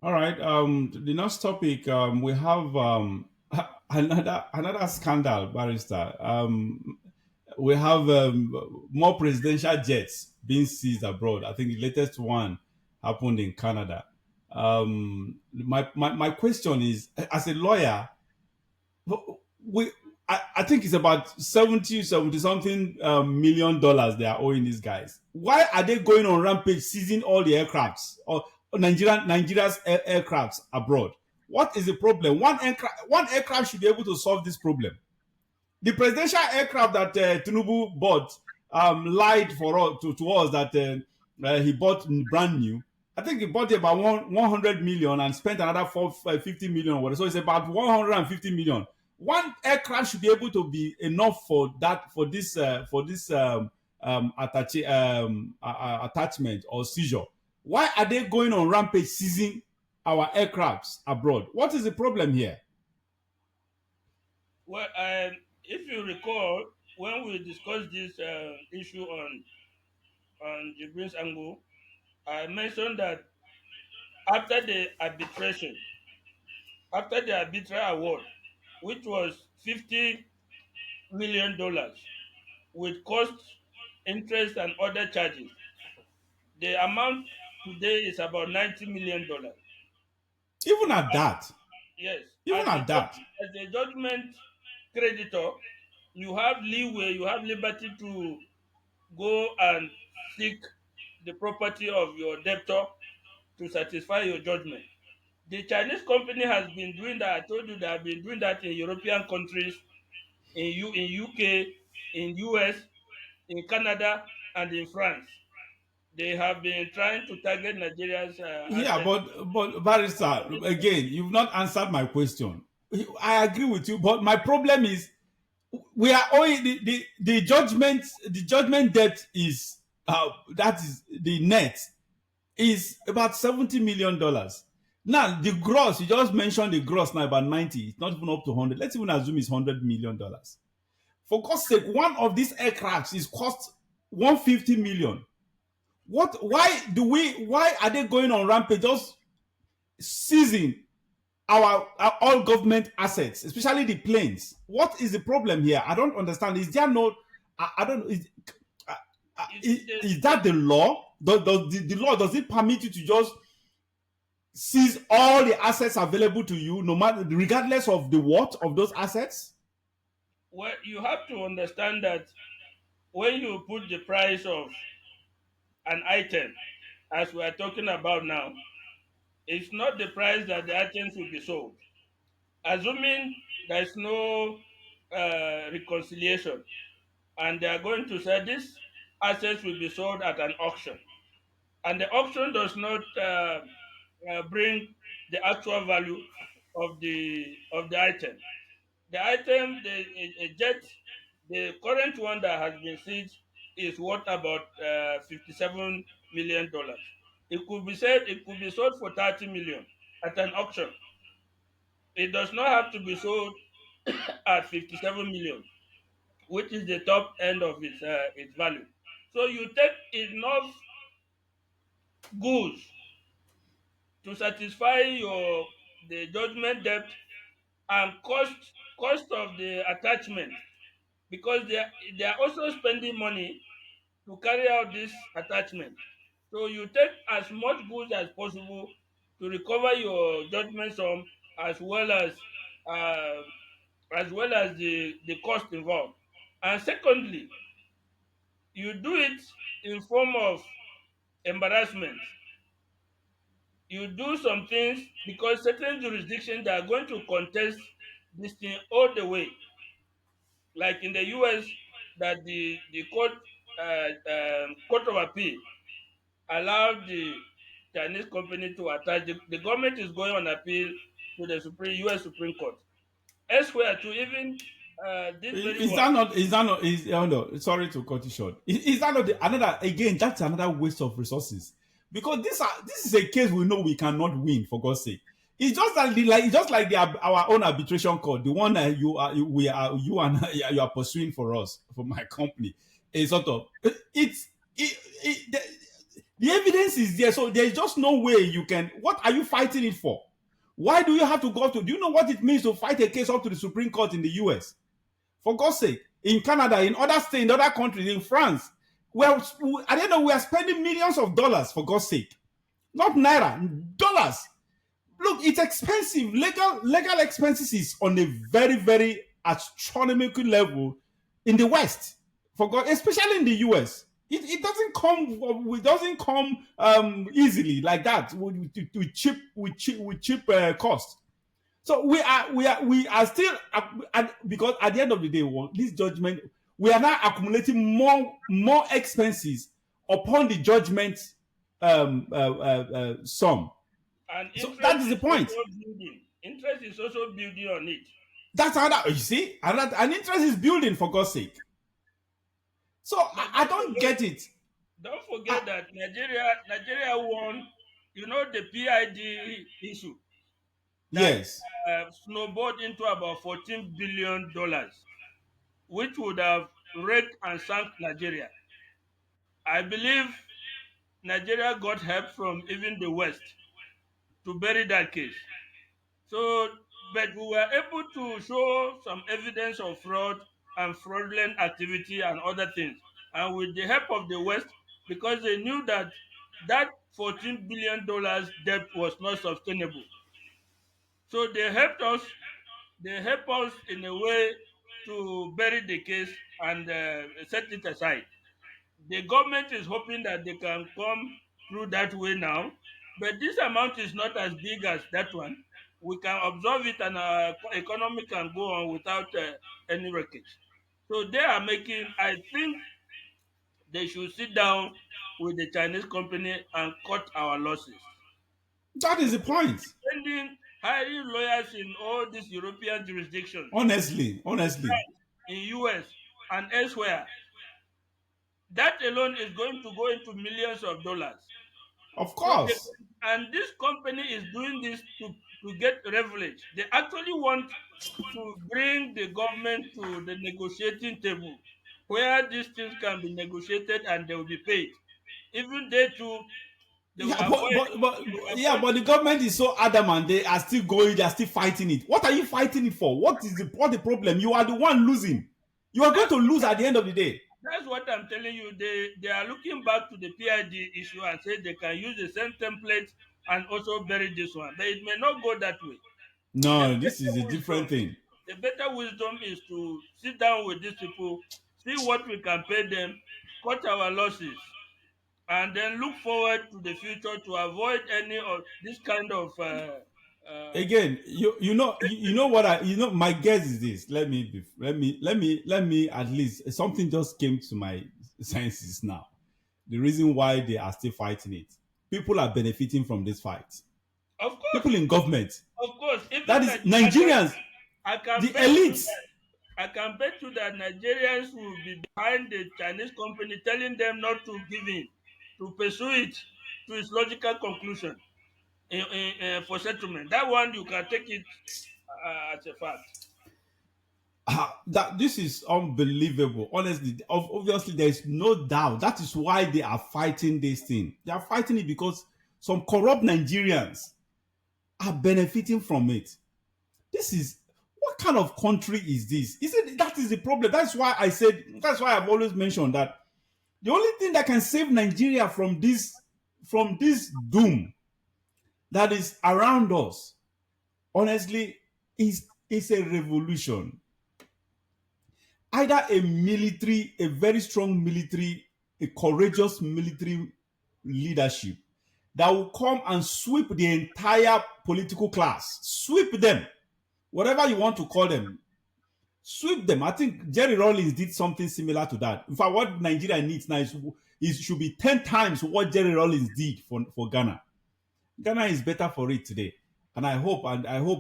All right. The next topic, we have another scandal, barrister. We have more presidential jets being seized abroad. I think the latest one happened in Canada. My question is, as a lawyer, we I think it's about 70 something million dollars they are owing these guys. Why are they going on rampage, seizing all the aircrafts or Nigeria's aircrafts abroad? What is the problem? One aircraft should be able to solve this problem. The presidential aircraft that Tinubu bought lied for us, to us that he bought brand new. I think he bought it about 100 million and spent another 50 million or whatever. So it's about 150 million. One aircraft should be able to be enough for that, for this attachment or seizure. Why are they going on rampage seizing our aircrafts abroad? What is the problem here? Well, if you recall, when we discussed this issue on Jibrin's angle, I mentioned that after the arbitration, after the arbitral award, which was $50 million with cost, interest, and other charges, the amount today is about $90 million. Even at that, Yes, even at that, as a judgment creditor, you have leeway, you have liberty to go and seek the property of your debtor to satisfy your judgment. The Chinese company has been doing that. I told you they have been doing that in European countries, in UK, in US, in Canada, and in France. They have been trying to target Nigeria's yeah, assets. but barrister, again, you've not answered my question. I agree with you, but my problem is we are owing the judgment debt is that is the net is about $70 million. Now the gross, you just mentioned the gross now about 90, it's not even up to 100. Let's even assume it's $100 million. For God's sake, one of these aircrafts is cost 150 million. What why are they going on rampage just seizing our all government assets, especially the planes? What is the problem here? I don't understand. Is there no I don't uh, You see, is that the law? Does the law, does it permit you to just seize all the assets available to you, no matter, regardless of the worth of those assets? well, you have to understand that when you put the price of an item, as we are talking about now, it's not the price that the items will be sold. Assuming there is no reconciliation, and they are going to say this assets will be sold at an auction, and the auction does not bring the actual value of the item. The item, a jet, the current one that has been seized is worth about $57 million. It could be sold for 30 million at an auction. It does not have to be sold at 57 million, which is the top end of its value. So you take enough goods to satisfy your the judgment debt and cost of the attachment, because they are also spending money to carry out this attachment. So you take as much goods as possible to recover your judgment sum, as well uh, as the cost involved. And secondly, you do it in form of embarrassment. You do some things because certain jurisdictions they are going to contest this thing all the way. Like in the US, that the court of appeal allowed the Chinese company to attach. The government is going on appeal to the US Supreme Court. Elsewhere, to even this very Is one. that not? Is that not? Is oh no? Sorry to cut you short. Is that not another? Again, that's another waste of resources, because this is a case we know we cannot win, for God's sake. It's just that it's just like our own arbitration court, the one that you and you are pursuing for us, for my company. It's sort of it's it, The evidence is there, so there's just no way you can. What are you fighting it for? Why do you have to go to? Do you know what it means to fight a case up to the Supreme Court in the US? For God's sake, in Canada, in other states, in other countries, in France, at the end of we are spending millions of dollars, for God's sake. Not naira, dollars. Look, it's expensive. Legal expenses is on a very, very astronomical level in the West. For God, especially in the US. It doesn't come easily like that with cheap cost. So we are still because at the end of the day, this judgment, we are now accumulating more expenses upon the judgment sum. And So that interest is the is point. also building. Interest is also building on it. That's another. You see, an interest is building, for God's sake. So But I don't get it. don't I, forget that Nigeria won, the PID issue that yes, snowballed into about $14 billion, which would have wrecked and sunk Nigeria. I believe Nigeria got help from even the West to bury that case. So, but we were able to show some evidence of fraud and fraudulent activity and other things. And with the help of the West, because they knew that that $14 billion debt was not sustainable. So they helped us in a way to bury the case and set it aside. The government is hoping that they can come through that way now, but this amount is not as big as that one. We can absorb it and our economy can go on without any wreckage. So they are making, I think they should sit down with the Chinese company and cut our losses. that is the point. Spending hiring lawyers in all these European jurisdictions, Honestly, in US and elsewhere, that alone is going to go into millions of dollars. of So course. and this company is doing this to get leverage. They actually want to bring the government to the negotiating table where these things can be negotiated and they will be paid. Even they too, they will Yeah, avoid they will yeah, avoid but the government is so adamant. They are still going. They are still fighting it. What are you fighting it for? What the problem? You are the one losing. You are going that, to lose at the end of the day. that's what I'm telling you. They are looking back to the PID issue and say they can use the same template and also bury this one. But it may not go that way. The No, this better is a different wisdom, thing. the better wisdom is to sit down with these people, see what we can pay them, cut our losses, and then look forward to the future to avoid any of this kind of. Uh, Again, you know what my guess is this. Let me at least something just came to my senses now. The reason why they are still fighting it. People are benefiting from this fight. of course, People in government. of course, That even is that Nigerians, I can the bet you elites. that I can bet you that Nigerians will be behind the Chinese company, telling them not to give in, to pursue it to its logical conclusion for settlement. That one you can take it as a fact. That this is unbelievable. Honestly, obviously, there is no doubt. That is why they are fighting this thing. They are fighting it because some corrupt Nigerians are benefiting from it. This is what kind of country is this? Is it that is the problem? That's why I said. That's why I've always mentioned that the only thing that can save Nigeria from this doom that is around us, honestly, is a revolution. Either a very strong military, a courageous military leadership that will come and sweep the entire political class, sweep them, whatever you want to call them, sweep them. I think Jerry Rawlings did something similar to that. In fact, what Nigeria needs now is should be 10 times what Jerry Rawlings did for Ghana. Ghana is better for it today. And I hope,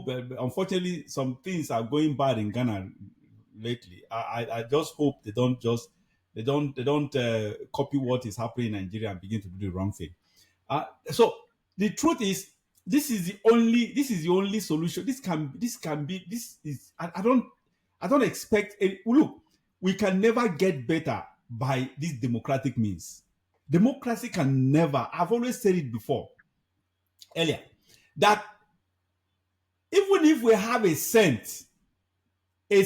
unfortunately, some things are going bad in Ghana lately. I just hope they don't copy what is happening in Nigeria and begin to do the wrong thing. So the truth is, this is the only solution. I don't expect. Look, we can never get better by these democratic means. Democracy can never, I've always said it before earlier, that even if we have a saint, a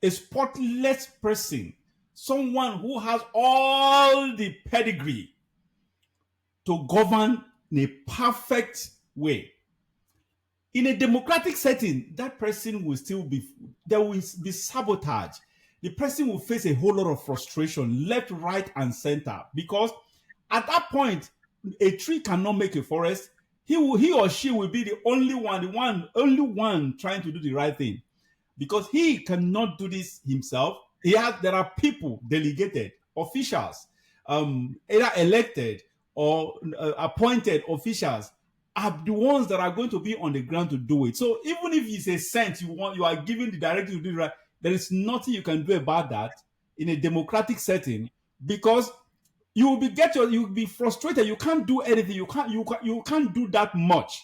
spotless person, someone who has all the pedigree to govern in a perfect way, in a democratic setting, that person will still be, there will be sabotage. The person will face a whole lot of frustration, left, right, and center. Because at that point, a tree cannot make a forest. He or she will be only one trying to do the right thing, because he cannot do this himself. There are people delegated, officials, either elected or appointed officials, are the ones that are going to be on the ground to do it. So even if it's a cent you are given the directive to do it right, there is nothing you can do about that in a democratic setting, because you will be frustrated. You can't do anything. You can't do that much.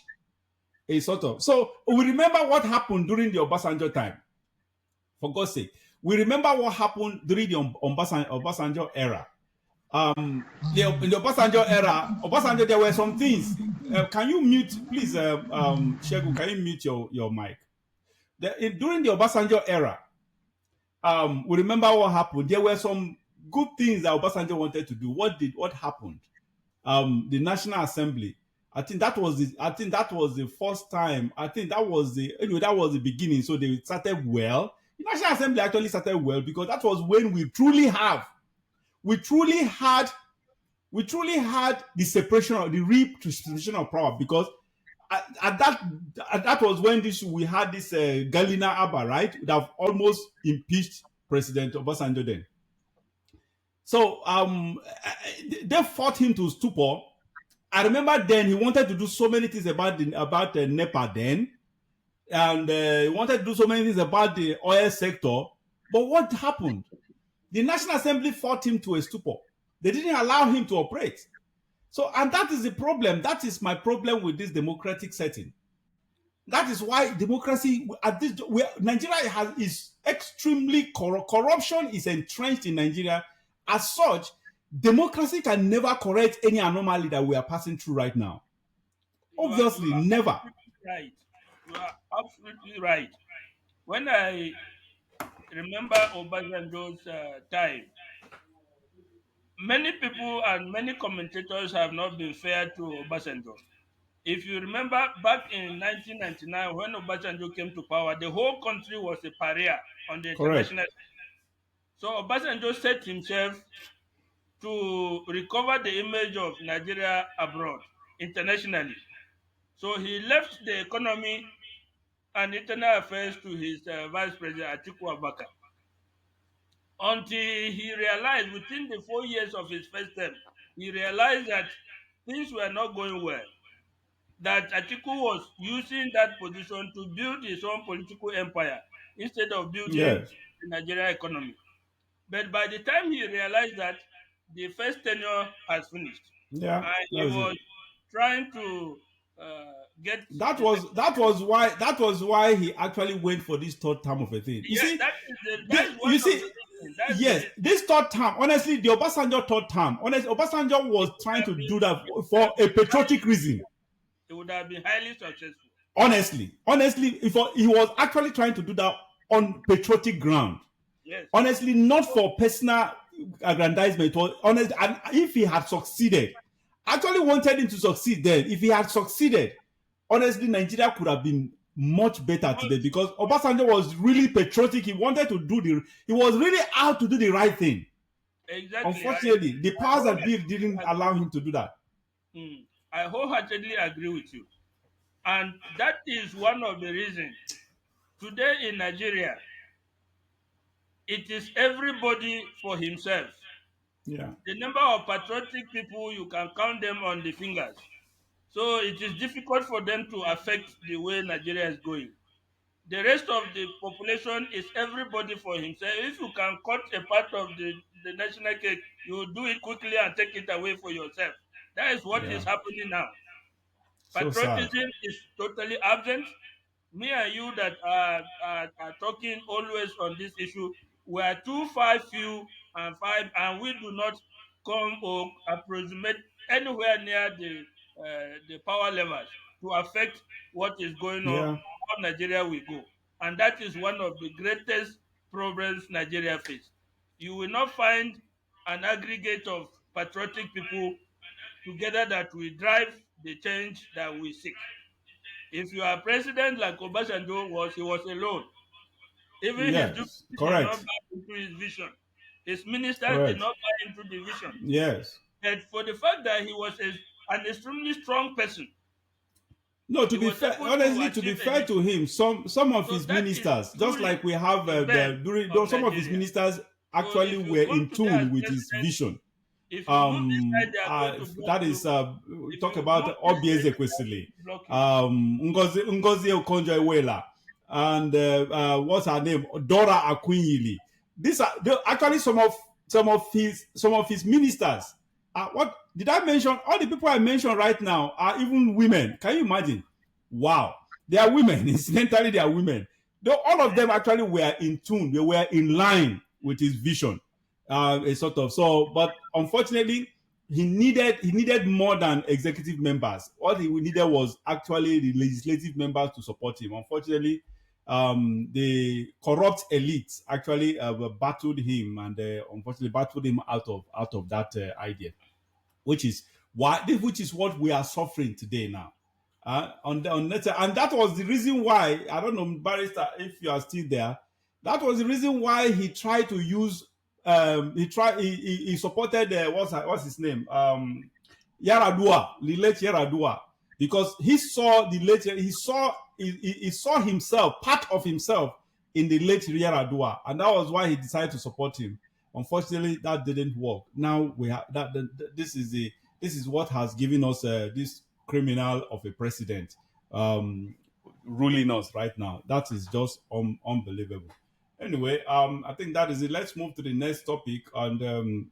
A sort of, so we remember what happened during the Obasanjo time. For God's sake, we remember what happened during the Obasanjo era. In the Obasanjo era, Obasanjo, there were some things. Can you mute, please, Shegu? Can you mute your mic? During the Obasanjo era, we remember what happened. There were some good things that Obasanjo wanted to do. What happened? The National Assembly. I think that was the first time. I think that was the beginning. So they started well. The National Assembly actually started well, because that was when we truly had the separation of the real distribution of power. Because that was when we had this Galina Abba, right, that have almost impeached President Obasanjo then. So they fought him to stupor. I remember then he wanted to do so many things about NEPA then, and he wanted to do so many things about the oil sector. But what happened? The National Assembly fought him to a stupor. They didn't allow him to operate. So, and that is the problem. That is my problem with this democratic setting. That is why democracy at this where Nigeria is extremely corruption is entrenched in Nigeria. As such, democracy can never correct any anomaly that we are passing through right now. You Obviously, are never. absolutely right. You are absolutely right. When I remember Obasanjo's time, many people and many commentators have not been fair to Obasanjo. If you remember back in 1999 when Obasanjo came to power, the whole country was a pariah on the Correct. international. So Obasanjo set himself to recover the image of Nigeria abroad, internationally. So he left the economy and internal affairs to his vice president Atiku Abubakar, until he realized within the 4 years of his first term, he realized that things were not going well. That Atiku was using that position to build his own political empire instead of building Yes. the Nigerian economy. But by the time he realized that, the first tenure has finished, Yeah. and he That was it. was trying to get That the second. was that was why he actually went for this third term of a thing. You Yeah, see, that is one you of the see, reasons. That's the yes, reason. this third term, honestly, the Obasanjo third term, honestly, Obasanjo was trying to do that It would for have a been patriotic highly, reason. it would have been highly successful. Honestly, if he was actually trying to do that on patriotic ground. Yes. Honestly, not for personal aggrandizement. Honest, and if he had succeeded, I actually wanted him to succeed. Then, if he had succeeded, honestly, Nigeria could have been much better today, Much, because much. Obasanjo was really patriotic. He wanted to he was really out to do the right thing. Exactly. Unfortunately, the I powers that be wholeheartedly didn't agree allow with him to do that. you. I wholeheartedly agree with you. And that is one of the reasons today in Nigeria, it is everybody for himself. Yeah. The number of patriotic people, you can count them on the fingers. So it is difficult for them to affect the way Nigeria is going. The rest of the population is everybody for himself. If you can cut a part of the national cake, you do it quickly and take it away for yourself. That is what is Yeah. happening now. So sad. Patriotism is totally absent. Me and you that are talking always on this issue, we are too far few and five, and we do not come or approximate anywhere near the power levels to affect what is going on, Yeah. how Nigeria will go. And that is one of the greatest problems Nigeria face. You will not find an aggregate of patriotic people together that will drive the change that we seek. If you are president like Obasanjo was, he was alone. Even his Yes. deputies did not Correct. buy into his vision. His ministers did Correct. not buy into the vision. Yes. But for the fact that he was an extremely strong person, No, to he be was fair, able to honestly, to be achieve fair to anything. him, some of So his that is ministers, just like truly we have the the best during of some of his Nigeria. ministers So actually if you were come in today as tune with his president, vision. if you move this side, they are going to block That is you. we If talk you about move this way, Obieze they are going Kwesili, to block you. Ngozi Okonjo-Iweala, and what's her name, Dora Akunyili. These are actually some of his ministers. What did I mention? All the people I mentioned right now are even women. Can you imagine? Wow, they are women. Incidentally, they are women. Though all of them actually were in tune, they were in line with his vision. A sort of so, but unfortunately, he needed more than executive members. What he needed was actually the legislative members to support him. Unfortunately, the corrupt elites actually battled him, and unfortunately battled him out of that idea, which is which is what we are suffering today now. And that was the reason why, I don't know, Barrister, if you are still there. That was the reason why he tried to use. He supported what's his name, Yaradua, the late Yaradua, because he saw himself, part of himself, in the late Yaradua, and that was why he decided to support him. Unfortunately, that didn't work. Now we have that. This is what has given us this criminal of a president um, ruling us right now. That is just unbelievable. Anyway, I think that is it. Let's move to the next topic. And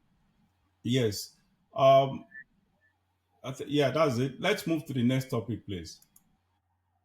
yes, yeah, that's it. Let's move to the next topic, please.